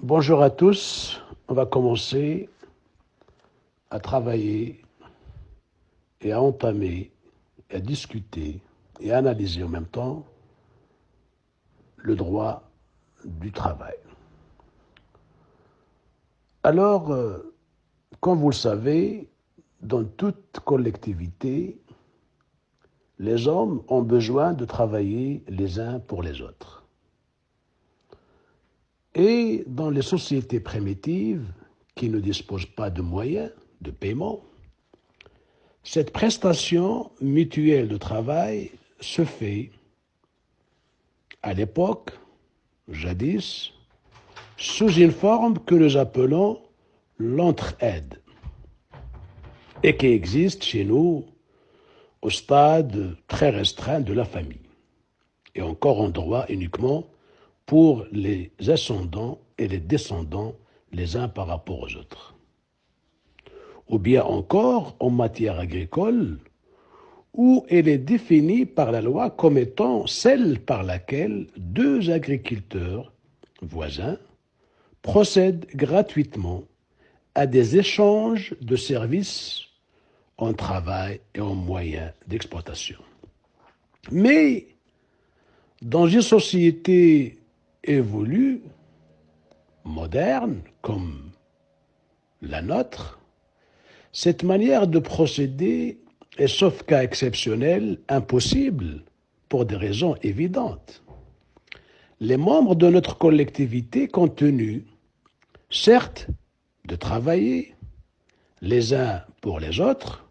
Bonjour à tous, on va commencer à travailler et à entamer, et à discuter et à analyser en même temps le droit du travail. Alors, comme vous le savez, dans toute collectivité, les hommes ont besoin de travailler les uns pour les autres. Et dans les sociétés primitives qui ne disposent pas de moyens de paiement, cette prestation mutuelle de travail se fait à l'époque, jadis, sous une forme que nous appelons l'entraide et qui existe chez nous au stade très restreint de la famille et encore en droit uniquement pour les ascendants et les descendants les uns par rapport aux autres. Ou bien encore en matière agricole, où elle est définie par la loi comme étant celle par laquelle deux agriculteurs voisins procèdent gratuitement à des échanges de services en travail et en moyens d'exploitation. Mais dans une société évolue, moderne, comme la nôtre, cette manière de procéder est, sauf cas exceptionnel, impossible pour des raisons évidentes. Les membres de notre collectivité continuent, certes, de travailler les uns pour les autres,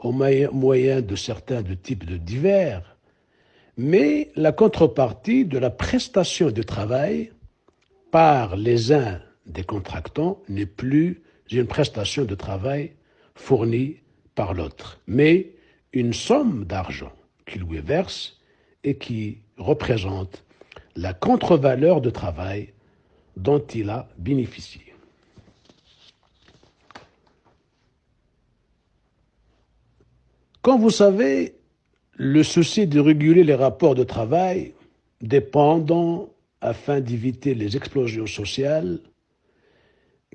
au moyen de certains de types de divers, mais la contrepartie de la prestation de travail par les uns des contractants n'est plus une prestation de travail fournie par l'autre, mais une somme d'argent qu'il lui verse et qui représente la contre-valeur de travail dont il a bénéficié. Comme vous savez, le souci de réguler les rapports de travail dépendant afin d'éviter les explosions sociales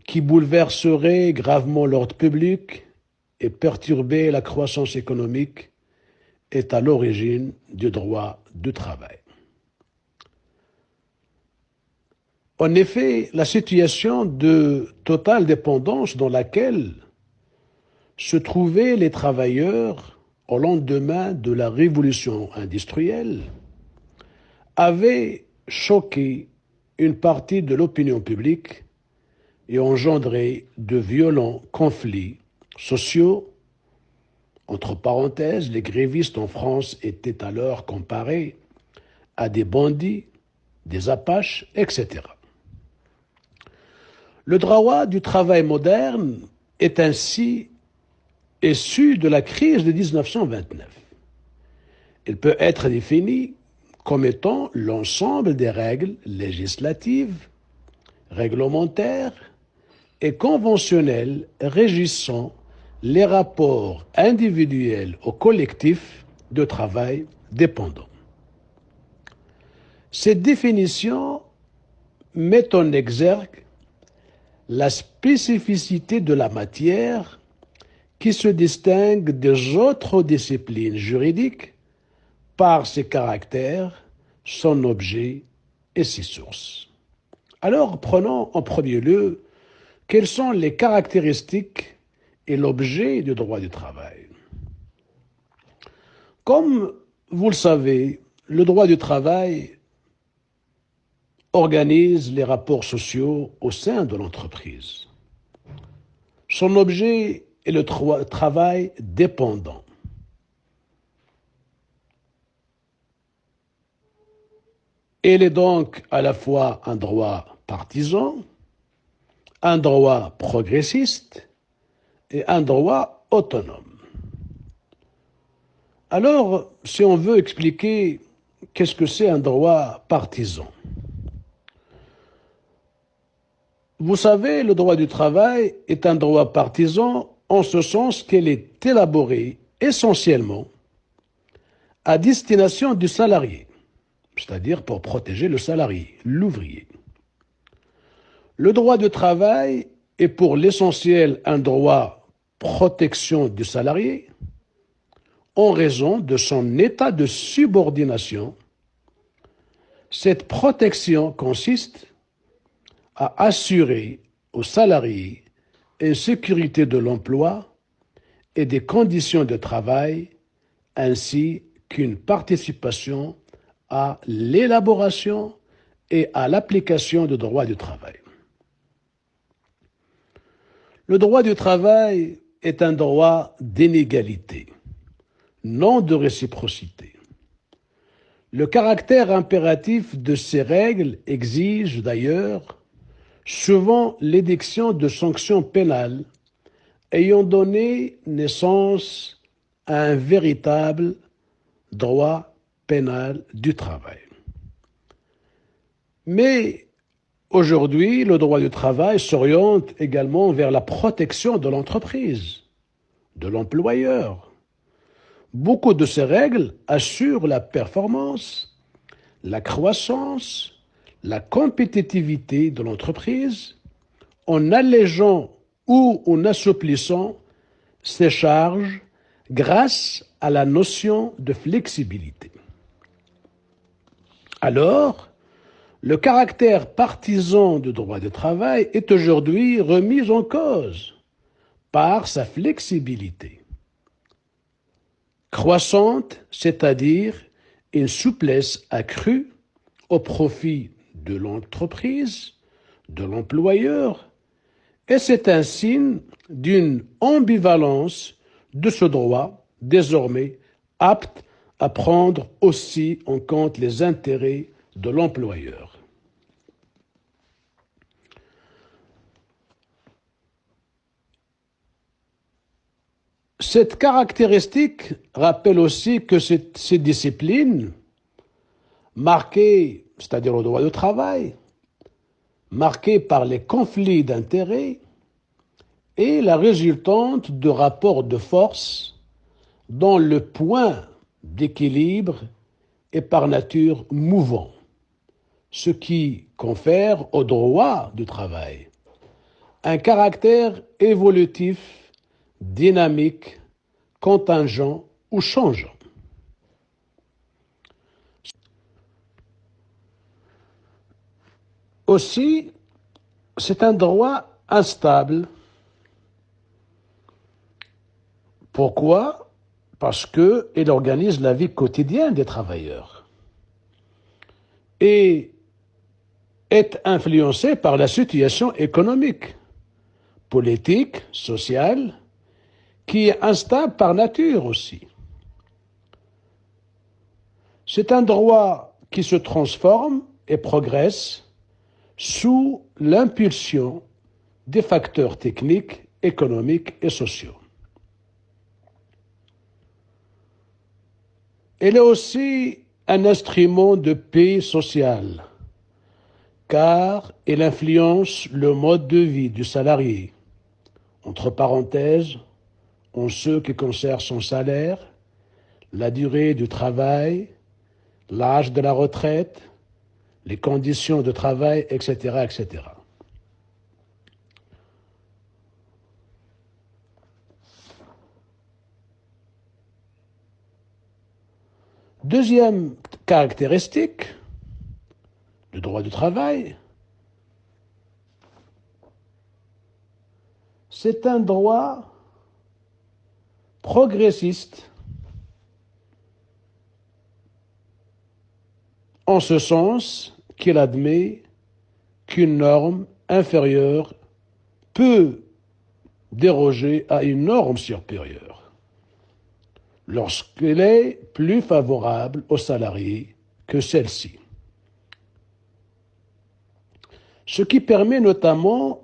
qui bouleverseraient gravement l'ordre public et perturber la croissance économique est à l'origine du droit du travail. En effet, la situation de totale dépendance dans laquelle se trouvaient les travailleurs au lendemain de la révolution industrielle avait choqué une partie de l'opinion publique et engendré de violents conflits sociaux. Entre parenthèses, les grévistes en France étaient alors comparés à des bandits, des apaches, etc. Le droit du travail moderne est ainsi issu de la crise de 1929. Il peut être défini comme étant l'ensemble des règles législatives, réglementaires et conventionnelles régissant les rapports individuels ou collectifs de travail dépendant. Cette définition met en exergue la spécificité de la matière qui se distingue des autres disciplines juridiques par ses caractères, son objet et ses sources. Alors, prenons en premier lieu quelles sont les caractéristiques et l'objet du droit du travail. Comme vous le savez, le droit du travail organise les rapports sociaux au sein de l'entreprise. Son objet est le travail dépendant. Il est donc à la fois un droit partisan, un droit progressiste et un droit autonome. Alors, si on veut expliquer qu'est-ce que c'est un droit partisan, vous savez, le droit du travail est un droit partisan en ce sens qu'il est élaboré essentiellement à destination du salarié, c'est-à-dire pour protéger le salarié, l'ouvrier. Le droit du travail est pour l'essentiel un droit protection du salarié en raison de son état de subordination. Cette protection consiste à assurer aux salariés une sécurité de l'emploi et des conditions de travail, ainsi qu'une participation à l'élaboration et à l'application du droit du travail. Le droit du travail est un droit d'inégalité, non de réciprocité. Le caractère impératif de ces règles exige d'ailleurs souvent l'édiction de sanctions pénales ayant donné naissance à un véritable droit pénal du travail. Mais aujourd'hui, le droit du travail s'oriente également vers la protection de l'entreprise, de l'employeur. Beaucoup de ces règles assurent la performance, la croissance, la compétitivité de l'entreprise en allégeant ou en assouplissant ses charges grâce à la notion de flexibilité. Alors, le caractère partisan du droit du travail est aujourd'hui remis en cause par sa flexibilité croissante, c'est-à-dire une souplesse accrue au profit de l'entreprise, de l'employeur, et c'est un signe d'une ambivalence de ce droit désormais apte à prendre aussi en compte les intérêts de l'employeur. Cette caractéristique rappelle aussi que ces disciplines marquées, c'est-à-dire le droit du travail, marquées par les conflits d'intérêts et la résultante de rapports de force dont le point d'équilibre est par nature mouvant, ce qui confère au droit du travail un caractère évolutif, dynamique, contingent ou changeant. Aussi, c'est un droit instable. Pourquoi? Parce qu'il organise la vie quotidienne des travailleurs et est influencé par la situation économique, politique, sociale, qui est instable par nature aussi. C'est un droit qui se transforme et progresse sous l'impulsion des facteurs techniques, économiques et sociaux. Elle est aussi un instrument de paix sociale, car elle influence le mode de vie du salarié, entre parenthèses, en ce qui concerne son salaire, la durée du travail, l'âge de la retraite, les conditions de travail, etc., etc. Deuxième caractéristique du droit du travail, c'est un droit progressiste, en ce sens qu'il admet qu'une norme inférieure peut déroger à une norme supérieure lorsqu'elle est plus favorable aux salariés que celle-ci. Ce qui permet notamment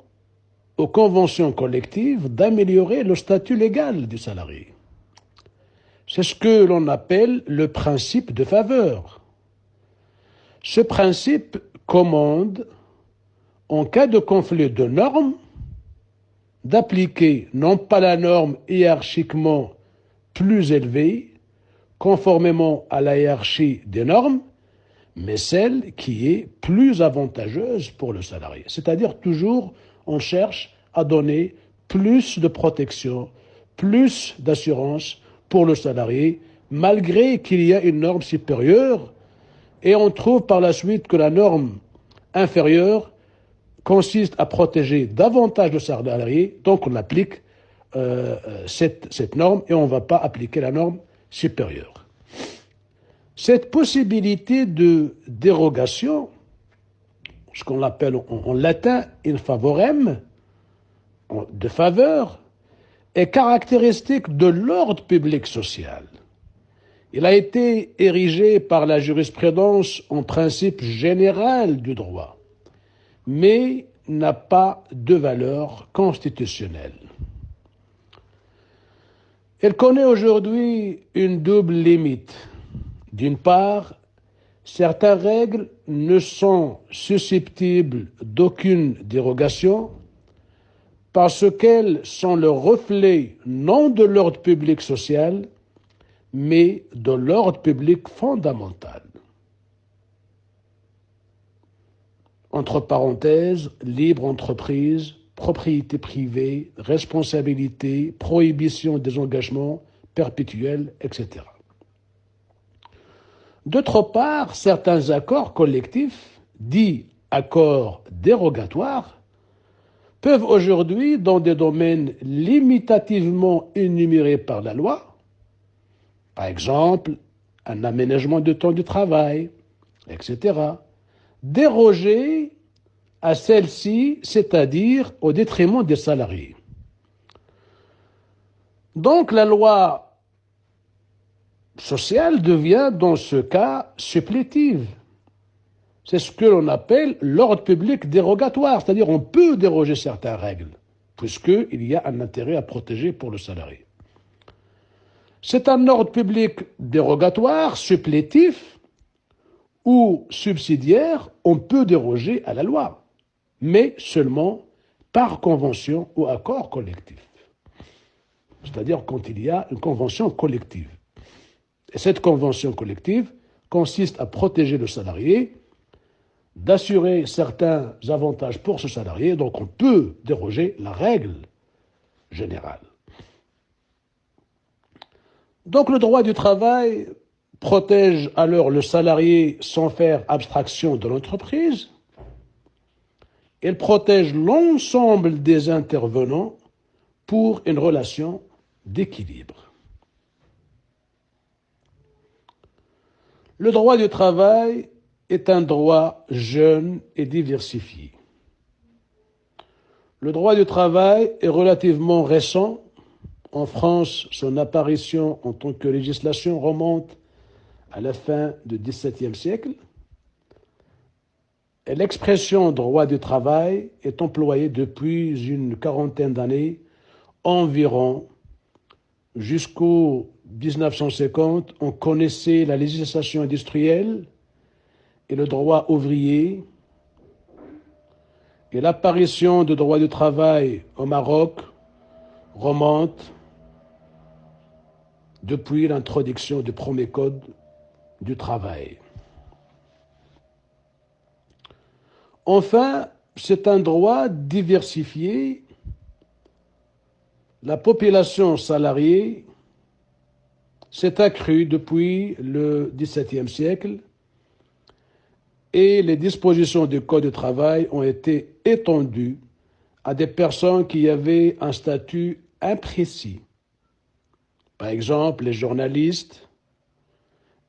aux conventions collectives d'améliorer le statut légal du salarié. C'est ce que l'on appelle le principe de faveur. Ce principe commande, en cas de conflit de normes, d'appliquer non pas la norme hiérarchiquement plus élevée, conformément à la hiérarchie des normes, mais celle qui est plus avantageuse pour le salarié. C'est-à-dire toujours, on cherche à donner plus de protection, plus d'assurance pour le salarié, malgré qu'il y a une norme supérieure, et on trouve par la suite que la norme inférieure consiste à protéger davantage le salarié, donc on applique cette norme et on ne va pas appliquer la norme supérieure. Cette possibilité de dérogation, ce qu'on appelle en latin in favorem, de faveur, est caractéristique de l'ordre public social. Il a été érigé par la jurisprudence en principe général du droit, mais n'a pas de valeur constitutionnelle. Elle connaît aujourd'hui une double limite. D'une part, certaines règles ne sont susceptibles d'aucune dérogation parce qu'elles sont le reflet non de l'ordre public social, mais de l'ordre public fondamental. Entre parenthèses, libre entreprise, propriété privée, responsabilité, prohibition des engagements perpétuels, etc. D'autre part, certains accords collectifs, dits accords dérogatoires, peuvent aujourd'hui, dans des domaines limitativement énumérés par la loi, par exemple, un aménagement de temps de travail, etc., déroger à celle-ci, c'est-à-dire au détriment des salariés. Donc la loi sociale devient dans ce cas supplétive. C'est ce que l'on appelle l'ordre public dérogatoire, c'est-à-dire on peut déroger certaines règles, puisqu'il y a un intérêt à protéger pour le salarié. C'est un ordre public dérogatoire, supplétif ou subsidiaire, on peut déroger à la loi, mais seulement par convention ou accord collectif. C'est-à-dire quand il y a une convention collective. Et cette convention collective consiste à protéger le salarié, d'assurer certains avantages pour ce salarié, donc on peut déroger la règle générale. Donc le droit du travail protège alors le salarié sans faire abstraction de l'entreprise. Il protège l'ensemble des intervenants pour une relation d'équilibre. Le droit du travail est un droit jeune et diversifié. Le droit du travail est relativement récent. En France, son apparition en tant que législation remonte à la fin du XVIIe siècle. Et l'expression droit du travail est employée depuis une quarantaine d'années environ. Jusqu'au 1950, on connaissait la législation industrielle et le droit ouvrier. Et l'apparition du droit du travail au Maroc remonte depuis l'introduction du premier code du travail. Enfin, c'est un droit diversifié. La population salariée s'est accrue depuis le XVIIe siècle et les dispositions du Code du travail ont été étendues à des personnes qui avaient un statut imprécis, par exemple les journalistes,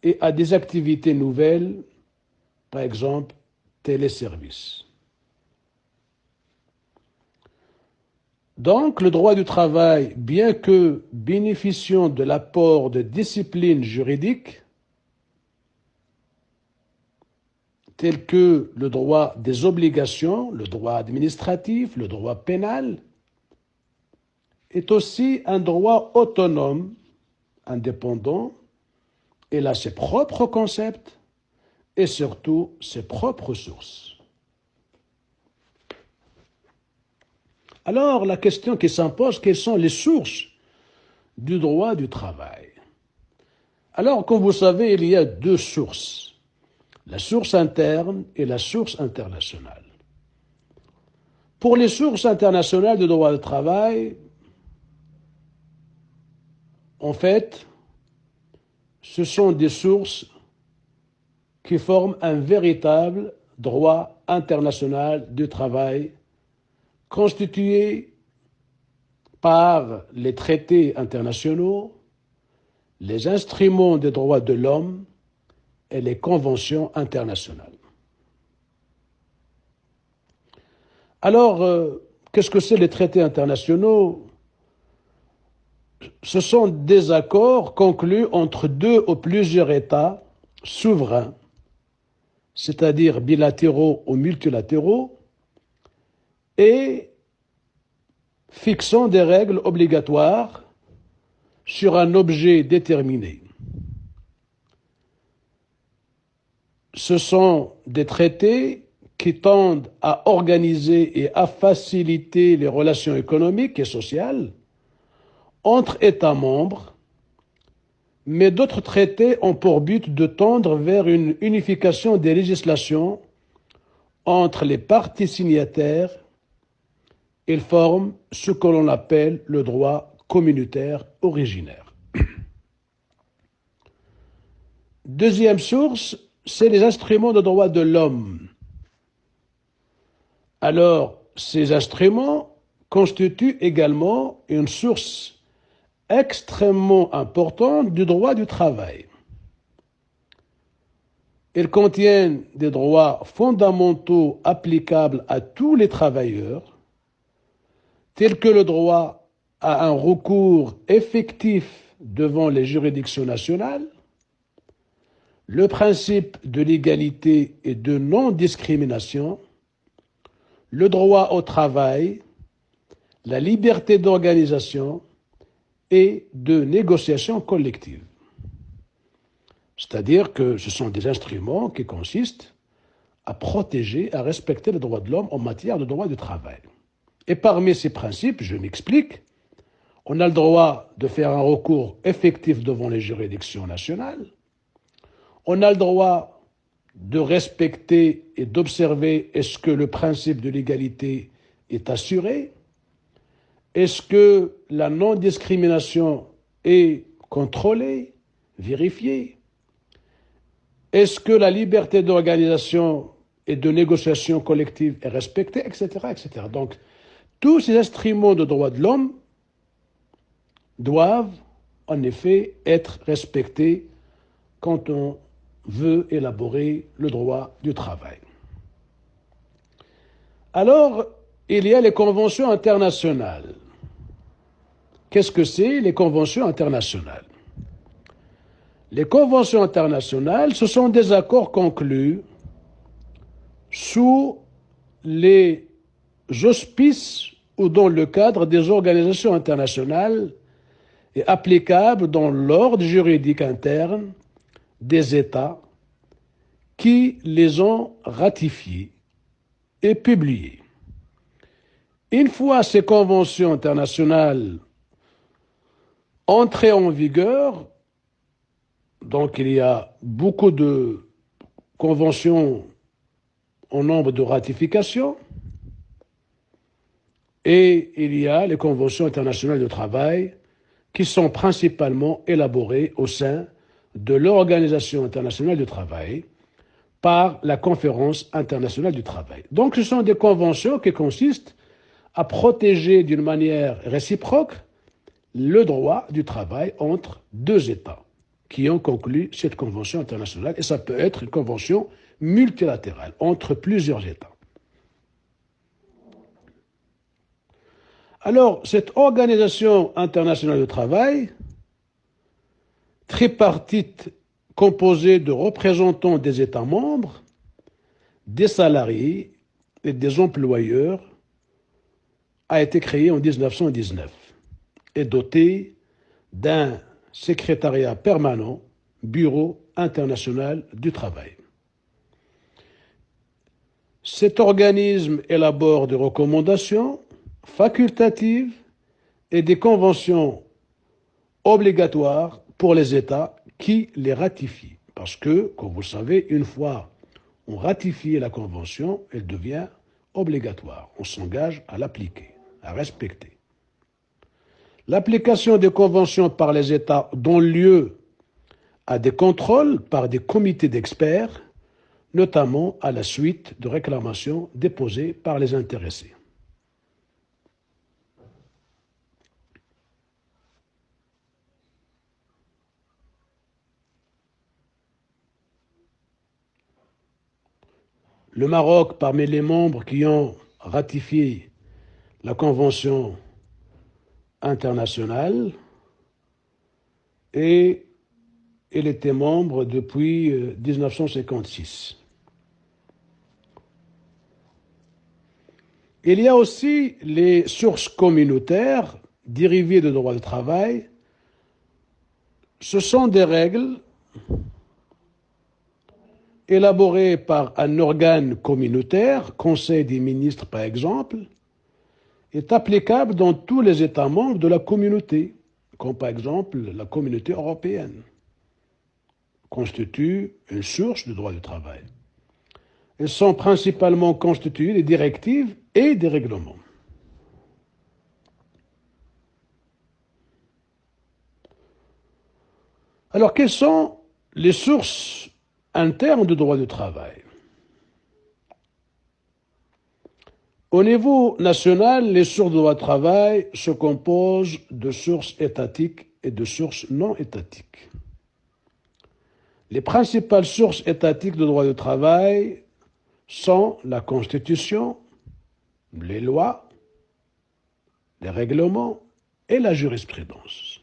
et à des activités nouvelles, par exemple téléservices. Donc, le droit du travail, bien que bénéficiant de l'apport de disciplines juridiques, telles que le droit des obligations, le droit administratif, le droit pénal, est aussi un droit autonome, indépendant. Il a ses propres concepts et surtout ses propres sources. Alors, la question qui s'impose, quelles sont les sources du droit du travail? Alors, comme vous savez, il y a deux sources. la source interne et la source internationale. Pour les sources internationales de droit du travail, en fait, ce sont des sources qui forment un véritable droit international du travail constitué par les traités internationaux, les instruments des droits de l'homme et les conventions internationales. Alors, qu'est-ce que c'est les traités internationaux? Ce sont des accords conclus entre deux ou plusieurs États souverains, c'est-à-dire bilatéraux ou multilatéraux, et fixant des règles obligatoires sur un objet déterminé. Ce sont des traités qui tendent à organiser et à faciliter les relations économiques et sociales entre États membres, mais d'autres traités ont pour but de tendre vers une unification des législations entre les parties signataires. Ils forment ce que l'on appelle le droit communautaire originaire. Deuxième source, c'est les instruments de droit de l'homme. Alors, ces instruments constituent également une source extrêmement importante du droit du travail. Ils contiennent des droits fondamentaux applicables à tous les travailleurs, tels que le droit à un recours effectif devant les juridictions nationales, le principe de l'égalité et de non-discrimination, le droit au travail, la liberté d'organisation et de négociation collective. C'est-à-dire que ce sont des instruments qui consistent à protéger, à respecter les droits de l'homme en matière de droit du travail. Et parmi ces principes, je m'explique, on a le droit de faire un recours effectif devant les juridictions nationales, on a le droit de respecter et d'observer est-ce que le principe de l'égalité est assuré, est-ce que la non-discrimination est contrôlée, vérifiée, est-ce que la liberté d'organisation et de négociation collective est respectée, etc., etc. Donc, tous ces instruments de droits de l'homme doivent en effet être respectés quand on veut élaborer le droit du travail. Alors, il y a les conventions internationales. Qu'est-ce que c'est les conventions internationales? Les conventions internationales, ce sont des accords conclus sous les auspices ou dans le cadre des organisations internationales et applicables dans l'ordre juridique interne des États qui les ont ratifiés et publiés. Une fois ces conventions internationales entrées en vigueur, donc il y a beaucoup de conventions en nombre de ratifications, et il y a les conventions internationales de travail qui sont principalement élaborées au sein de l'Organisation internationale du travail par la Conférence internationale du travail. Donc ce sont des conventions qui consistent à protéger d'une manière réciproque le droit du travail entre deux États qui ont conclu cette convention internationale, et ça peut être une convention multilatérale entre plusieurs États. Alors, cette Organisation internationale du travail, tripartite composée de représentants des États membres, des salariés et des employeurs, a été créée en 1919 et dotée d'un secrétariat permanent, Bureau international du travail. Cet organisme élabore des recommandations facultatives et des conventions obligatoires pour les États qui les ratifient. Parce que, comme vous le savez, une fois ont ratifié la Convention, elle devient obligatoire. On s'engage à l'appliquer, à respecter. L'application des conventions par les États donne lieu à des contrôles par des comités d'experts, notamment à la suite de réclamations déposées par les intéressés. Le Maroc, parmi les membres qui ont ratifié la Convention internationale, et il était membre depuis 1956. Il y a aussi les sources communautaires dérivées de droit du travail. Ce sont des règles élaborées par un organe communautaire, Conseil des ministres par exemple, est applicable dans tous les États membres de la communauté, comme par exemple la communauté européenne, constitue une source de droit du travail. Elles sont principalement constituées des directives et des règlements. Alors, quelles sont les sources internes de droit du travail? Au niveau national, les sources de droit du travail se composent de sources étatiques et de sources non étatiques. Les principales sources étatiques de droit du travail sont la Constitution, les lois, les règlements et la jurisprudence.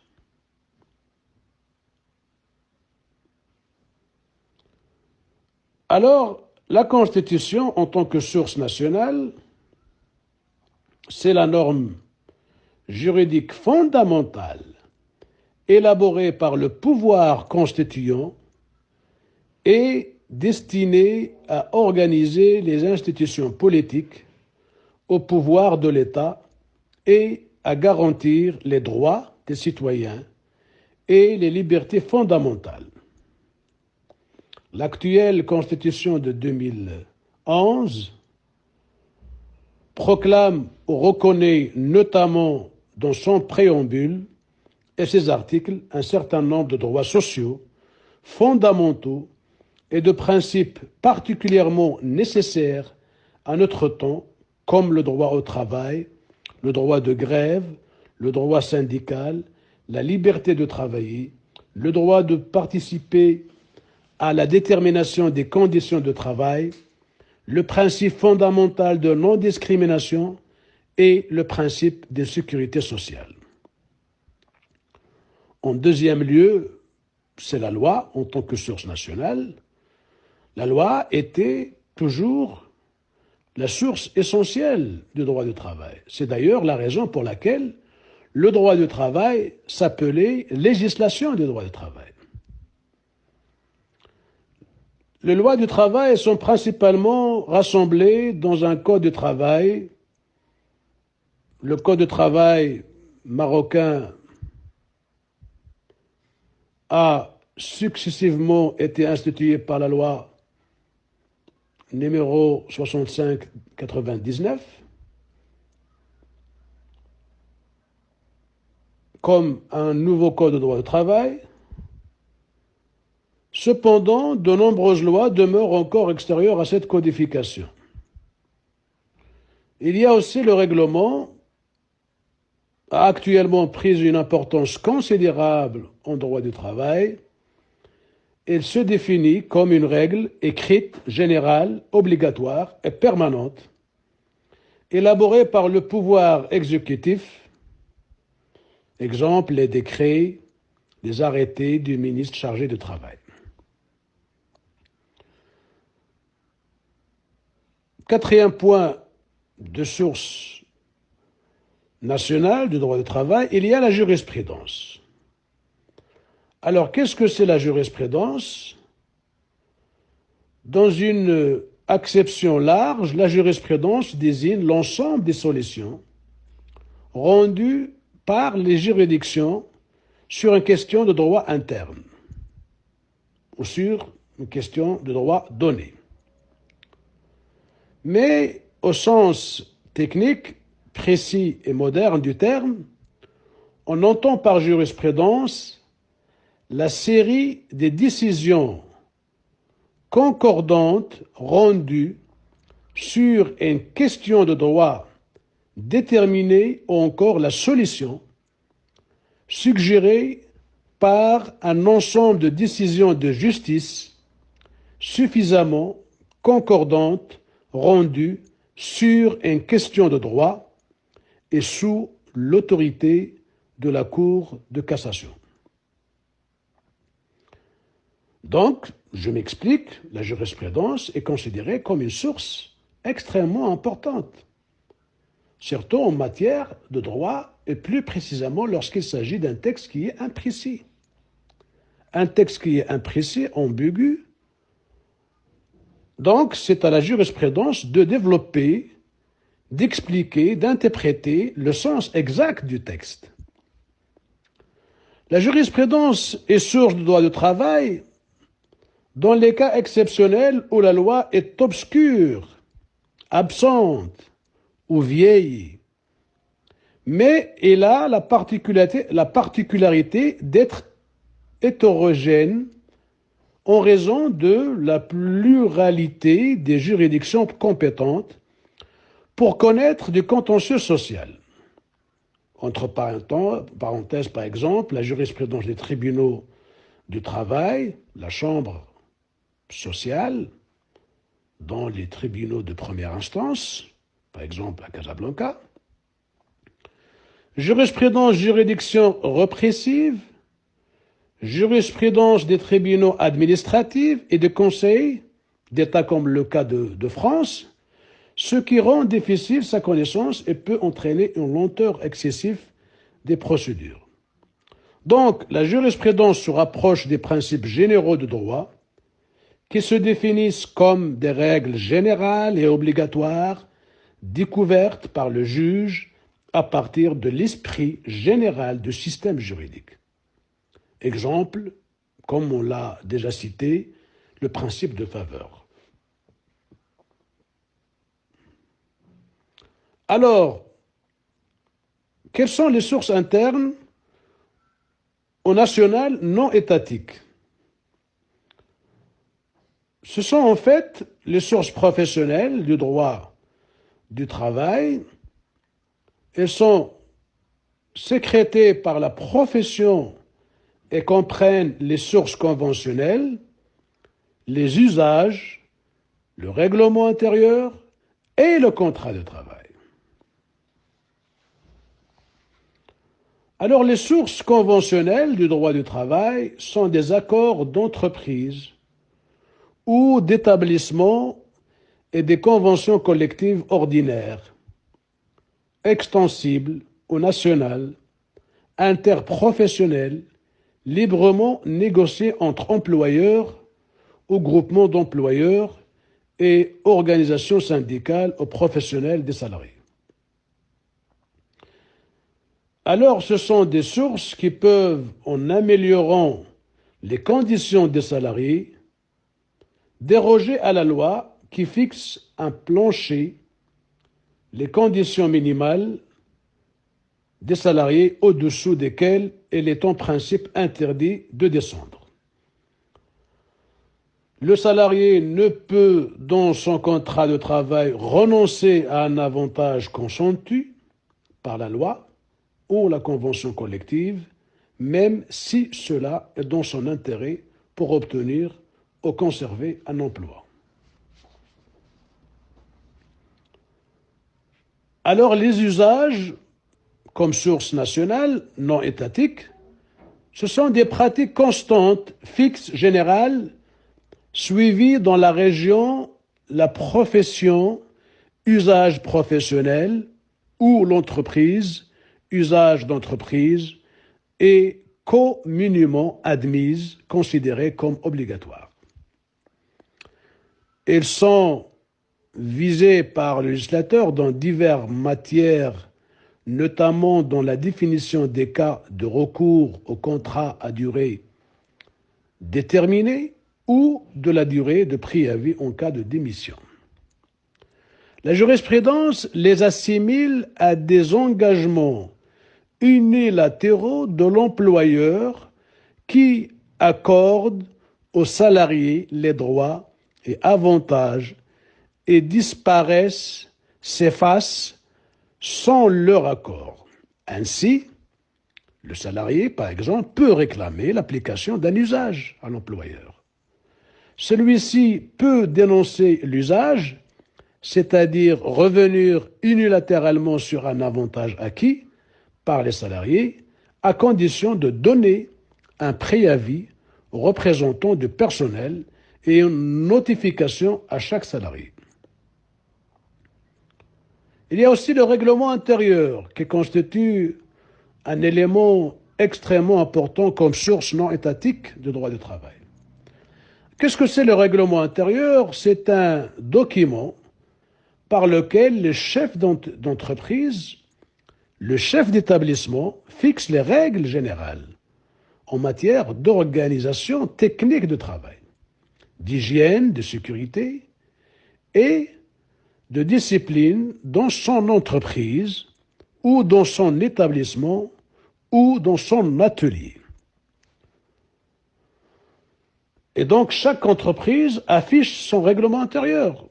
Alors, la Constitution, en tant que source nationale, c'est la norme juridique fondamentale élaborée par le pouvoir constituant et destinée à organiser les institutions politiques au pouvoir de l'État et à garantir les droits des citoyens et les libertés fondamentales. L'actuelle Constitution de 2011 proclame ou reconnaît notamment dans son préambule et ses articles un certain nombre de droits sociaux fondamentaux et de principes particulièrement nécessaires à notre temps, comme le droit au travail, le droit de grève, le droit syndical, la liberté de travailler, le droit de participer à la détermination des conditions de travail, le principe fondamental de non-discrimination et le principe de sécurité sociale. En deuxième lieu, c'est la loi en tant que source nationale. La loi était toujours la source essentielle du droit du travail. C'est d'ailleurs la raison pour laquelle le droit du travail s'appelait législation du droit du travail. Les lois du travail sont principalement rassemblées dans un code du travail. Le code du travail marocain a successivement été institué par la loi numéro 65/99 comme un nouveau code de droit du travail. Cependant, de nombreuses lois demeurent encore extérieures à cette codification. Il y a aussi le règlement, a actuellement pris une importance considérable en droit du travail. Il se définit comme une règle écrite, générale, obligatoire et permanente, élaborée par le pouvoir exécutif, exemple les décrets, les arrêtés du ministre chargé du travail. Quatrième point de source nationale du droit du travail, il y a la jurisprudence. Alors, qu'est-ce que c'est la jurisprudence? Dans une acception large, la jurisprudence désigne l'ensemble des solutions rendues par les juridictions sur une question de droit interne ou sur une question de droit donné. Mais au sens technique, précis et moderne du terme, on entend par jurisprudence la série des décisions concordantes rendues sur une question de droit déterminée ou encore la solution suggérée par un ensemble de décisions de justice suffisamment concordantes rendues sur une question de droit et sous l'autorité de la Cour de cassation. Donc, je m'explique, la jurisprudence est considérée comme une source extrêmement importante, surtout en matière de droit et plus précisément lorsqu'il s'agit d'un texte qui est imprécis. Un texte qui est imprécis, ambigu. Donc, c'est à la jurisprudence de développer, d'expliquer, d'interpréter le sens exact du texte. La jurisprudence est source de droit du travail dans les cas exceptionnels où la loi est obscure, absente ou vieille. Mais elle a la particularité d'être hétérogène en raison de la pluralité des juridictions compétentes pour connaître du contentieux social. Entre parenthèses, par exemple, la jurisprudence des tribunaux du travail, la chambre sociale, dans les tribunaux de première instance, par exemple à Casablanca, jurisprudence juridiction répressive, jurisprudence des tribunaux administratifs et de conseils d'État comme le cas de France, ce qui rend difficile sa connaissance et peut entraîner une lenteur excessive des procédures. Donc, la jurisprudence se rapproche des principes généraux de droit qui se définissent comme des règles générales et obligatoires découvertes par le juge à partir de l'esprit général du système juridique. Exemple, comme on l'a déjà cité, le principe de faveur. Alors, quelles sont les sources internes au national non étatique? Ce sont en fait les sources professionnelles du droit du travail. Elles sont sécrétées par la profession et comprennent les sources conventionnelles, les usages, le règlement intérieur et le contrat de travail. Alors, les sources conventionnelles du droit du travail sont des accords d'entreprise ou d'établissement et des conventions collectives ordinaires, extensibles ou nationales, interprofessionnelles, librement négociées entre employeurs ou groupements d'employeurs et organisations syndicales ou professionnelles des salariés. Alors, ce sont des sources qui peuvent, en améliorant les conditions des salariés, déroger à la loi qui fixe un plancher, les conditions minimales des salariés au-dessous desquelles il est en principe interdit de descendre. Le salarié ne peut, dans son contrat de travail, renoncer à un avantage consenti par la loi ou la convention collective, même si cela est dans son intérêt pour obtenir ou conserver un emploi. Alors, les usages, comme source nationale, non étatique, ce sont des pratiques constantes, fixes, générales, suivies dans la région, la profession, usage professionnel ou l'entreprise, usage d'entreprise et communément admises, considérées comme obligatoires. Elles sont visées par le législateur dans diverses matières, notamment dans la définition des cas de recours au contrat à durée déterminée ou de la durée de préavis en cas de démission. La jurisprudence les assimile à des engagements unilatéraux de l'employeur qui accorde aux salariés les droits et avantages et disparaissent, s'effacent sans leur accord. Ainsi, le salarié, par exemple, peut réclamer l'application d'un usage à l'employeur. Celui-ci peut dénoncer l'usage, c'est-à-dire revenir unilatéralement sur un avantage acquis par les salariés, à condition de donner un préavis aux représentants du personnel et une notification à chaque salarié. Il y a aussi le règlement intérieur qui constitue un élément extrêmement important comme source non étatique du droit du travail. Qu'est-ce que c'est le règlement intérieur? C'est un document par lequel le chef d'entreprise, le chef d'établissement fixe les règles générales en matière d'organisation technique de travail, d'hygiène, de sécurité et de discipline dans son entreprise ou dans son établissement ou dans son atelier. Et donc, chaque entreprise affiche son règlement intérieur.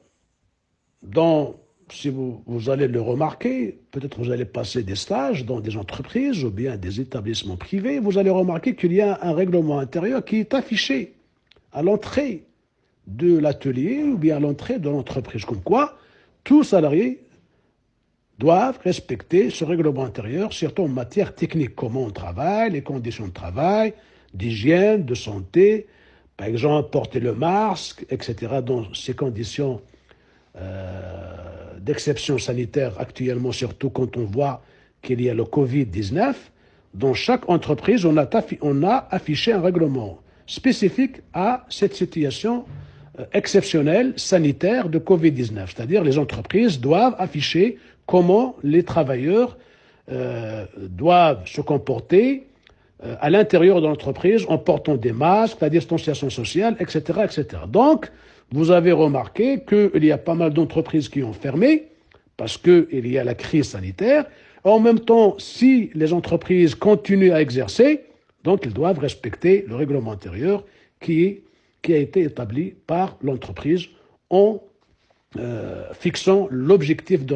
Si vous allez le remarquer, peut-être vous allez passer des stages dans des entreprises ou bien des établissements privés, vous allez remarquer qu'il y a un règlement intérieur qui est affiché à l'entrée de l'atelier ou bien à l'entrée de l'entreprise. Comme quoi, tous salariés doivent respecter ce règlement intérieur, surtout en matière technique, comment on travaille, les conditions de travail, d'hygiène, de santé, par exemple, porter le masque, etc., dans ces conditions d'exception sanitaire actuellement, surtout quand on voit qu'il y a le Covid-19. Dans chaque entreprise, on a affiché un règlement spécifique à cette situation exceptionnelle sanitaire de Covid-19. C'est-à-dire les entreprises doivent afficher comment les travailleurs doivent se comporter à l'intérieur de l'entreprise en portant des masques, la distanciation sociale, etc., etc. Donc, vous avez remarqué qu'il y a pas mal d'entreprises qui ont fermé parce qu'il y a la crise sanitaire. En même temps, si les entreprises continuent à exercer, donc ils doivent respecter le règlement intérieur qui a été établi par l'entreprise en fixant l'objectif de